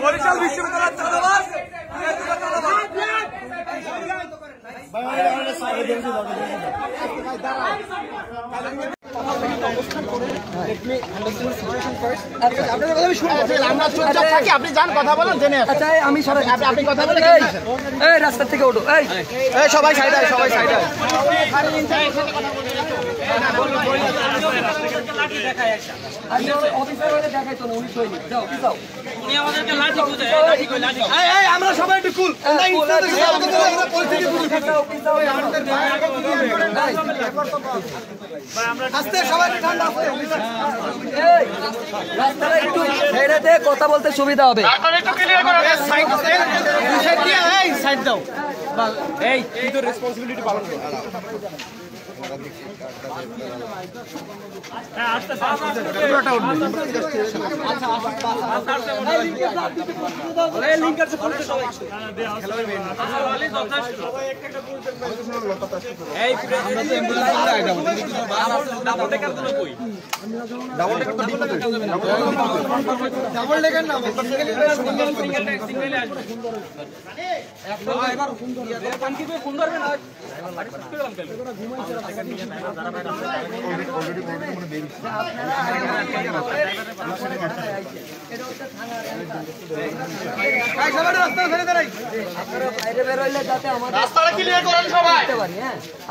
বরিশাল বিশ্ববিদ্যালয়ের চাঁদাবাজ আপনি যান কথা বলেন জেনে আচ্ছা আমি আপনি কথা বলেন এই রাস্তা থেকে ওঠো এই সবাই সাইডে সবাই সাইডে আমরা সবাই একটু কুল রাস্তাটা একটু ছেড়ে দে, কথা বলতে সুবিধা হবে। সাইড দাও এই কিন্তু রেসপন্সিবিলিটি পালন করো।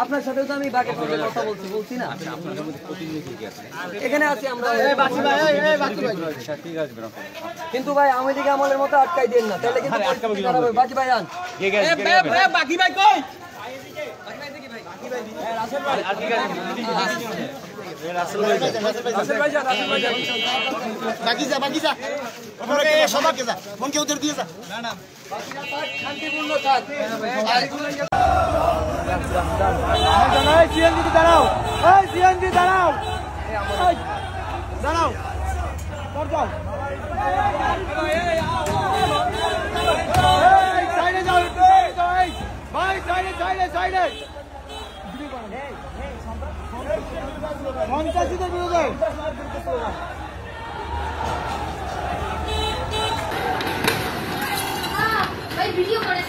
আপনার সাথে তো আমি বাকি কথা বলছি না, এখানে আছি আমরা। কিন্তু ভাই আমি দিকে আমলের মতো আটকাই দেন না, তাহলে কিন্তু বাকি ভাই আন বাকি ভাই কই সন্ত্রাসীদের বিরুদ্ধে ভিডিও করে